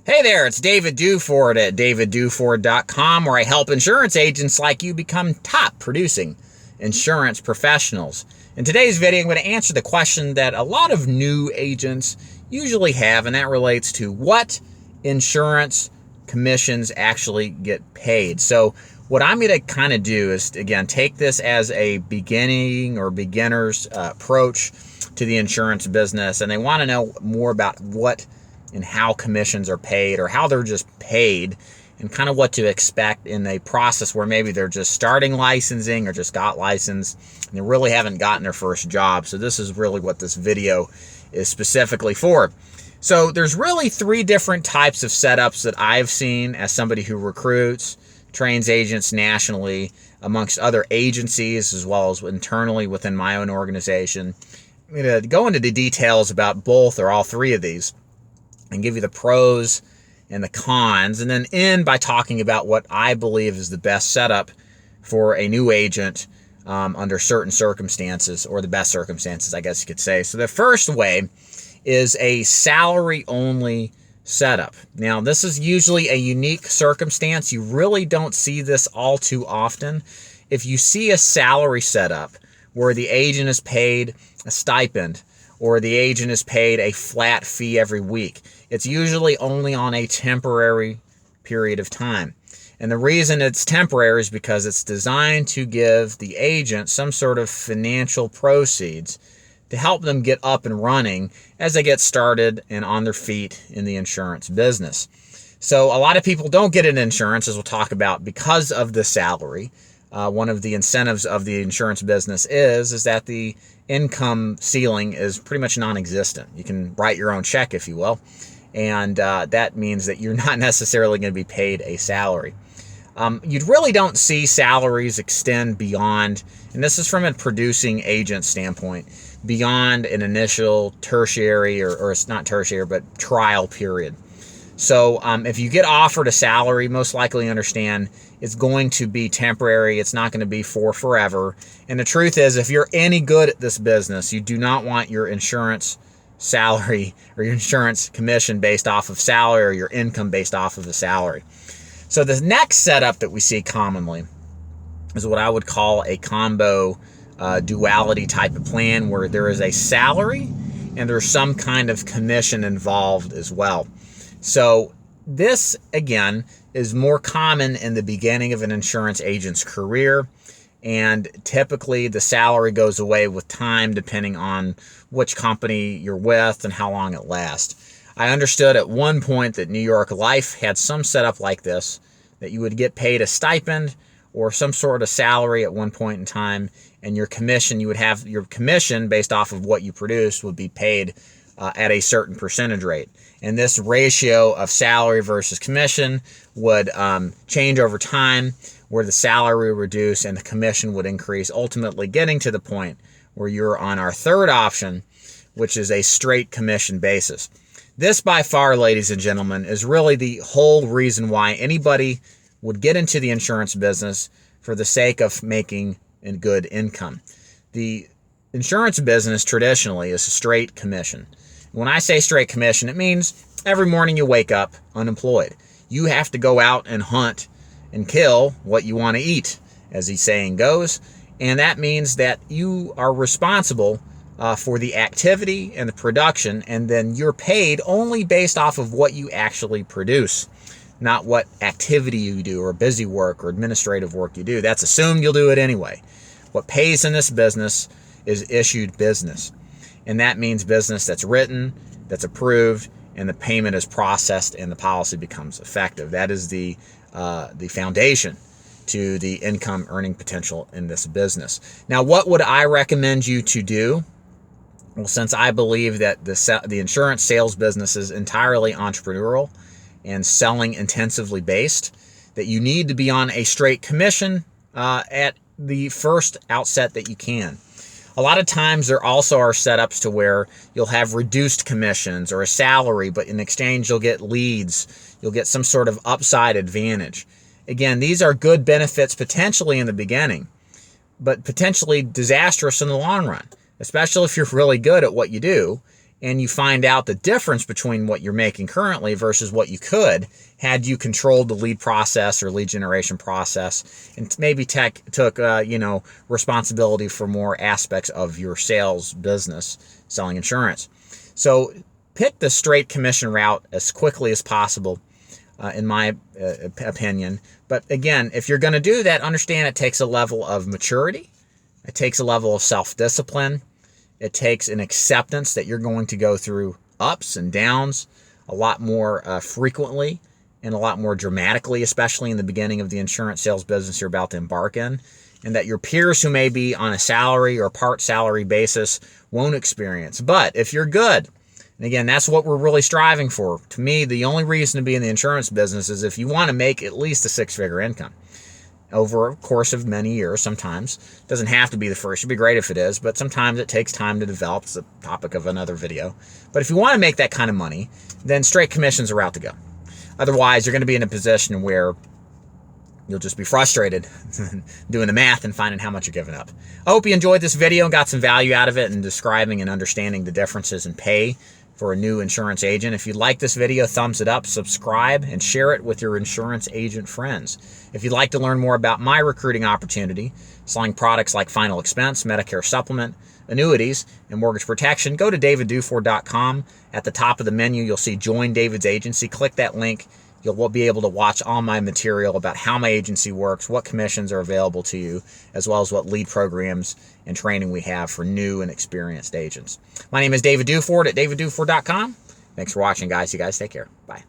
Hey there, it's David Duford at davidduford.com, where I help insurance agents like you become top producing insurance professionals. In today's video, I'm going to answer the question that a lot of new agents usually have, and that relates to what insurance commissions actually get paid. So what I'm going to kind of do is, again, take this as a beginning or beginner's approach to the insurance business, and they want to know more about what and how commissions are paid, or how they're just paid, and kind of what to expect in a process where maybe they're just starting licensing or just got licensed and they really haven't gotten their first job. So this is really what this video is specifically for. So there's really three different types of setups that I've seen as somebody who recruits, trains agents nationally amongst other agencies as well as internally within my own organization. I'm going to go into the details about both or all three of these and give you the pros and the cons, and then end by talking about what I believe is the best setup for a new agent under certain circumstances, or the best circumstances, I guess you could say. So the first way is a salary-only setup. Now, this is usually a unique circumstance. You really don't see this all too often. If you see a salary setup where the agent is paid a stipend, or the agent is paid a flat fee every week, it's usually only on a temporary period of time. And the reason it's temporary is because it's designed to give the agent some sort of financial proceeds to help them get up and running as they get started and on their feet in the insurance business. So a lot of people don't get an insurance, as we'll talk about, because of the salary. One of the incentives of the insurance business is that the income ceiling is pretty much non-existent. You can write your own check, if you will, and that means that you're not necessarily going to be paid a salary. You really don't see salaries extend beyond, and this is from a producing agent standpoint, beyond an initial tertiary, or it's not tertiary, but trial period. So if you get offered a salary, most likely understand it's going to be temporary. It's not going to be for forever. And the truth is, if you're any good at this business, you do not want your insurance salary or your insurance commission based off of salary, or your income based off of the salary. So the next setup that we see commonly is what I would call a combo duality type of plan, where there is a salary and there's some kind of commission involved as well. So this, again, is more common in the beginning of an insurance agent's career, and typically the salary goes away with time depending on which company you're with and how long it lasts. I understood at one point that New York Life had some setup like this, that you would get paid a stipend or some sort of salary at one point in time, and your commission, you would have your commission based off of what you produced would be paid at a certain percentage rate. And this ratio of salary versus commission would change over time, where the salary would reduce and the commission would increase, ultimately getting to the point where you're on our third option, which is a straight commission basis. This, by far, ladies and gentlemen, is really the whole reason why anybody would get into the insurance business, for the sake of making a good income. The insurance business traditionally is a straight commission. When I say straight commission, it means every morning you wake up unemployed. You have to go out and hunt and kill what you want to eat, as the saying goes. And that means that you are responsible for the activity and the production, and then you're paid only based off of what you actually produce, not what activity you do, or busy work or administrative work you do. That's assumed you'll do it anyway. What pays in this business is issued business. And that means business that's written, that's approved, and the payment is processed and the policy becomes effective. That is the foundation to the income earning potential in this business. Now, what would I recommend you to do? Well, since I believe that the insurance sales business is entirely entrepreneurial and selling intensively based, that you need to be on a straight commission at the first outset that you can. A lot of times there also are setups to where you'll have reduced commissions or a salary, but in exchange you'll get leads. You'll get some sort of upside advantage. Again, these are good benefits potentially in the beginning, but potentially disastrous in the long run, especially if you're really good at what you do and you find out the difference between what you're making currently versus what you could had you controlled the lead process or lead generation process, and maybe took responsibility for more aspects of your sales business, selling insurance. So pick the straight commission route as quickly as possible, in my opinion. But again, if you're going to do that, understand it takes a level of maturity. It takes a level of self-discipline. It takes an acceptance that you're going to go through ups and downs a lot more frequently and a lot more dramatically, especially in the beginning of the insurance sales business you're about to embark in, and that your peers who may be on a salary or part salary basis won't experience. But if you're good, and again, that's what we're really striving for. To me, the only reason to be in the insurance business is if you want to make at least a six-figure income over a course of many years. Sometimes it doesn't have to be the first. It'd be great if it is, but sometimes it takes time to develop. It's the topic of another video. But if you want to make that kind of money, then straight commission's a route to go. Otherwise, you're going to be in a position where you'll just be frustrated doing the math and finding how much you're giving up. I hope you enjoyed this video and got some value out of it in describing and understanding the differences in pay for a new insurance agent. If you like this video, thumbs it up, subscribe, and share it with your insurance agent friends. If you'd like to learn more about my recruiting opportunity, selling products like final expense, Medicare supplement, annuities, and mortgage protection, go to davidduford.com. At the top of the menu, you'll see Join David's Agency. Click that link. You'll be able to watch all my material about how my agency works, what commissions are available to you, as well as what lead programs and training we have for new and experienced agents. My name is David Duford at davidduford.com. Thanks for watching, guys. You guys take care. Bye.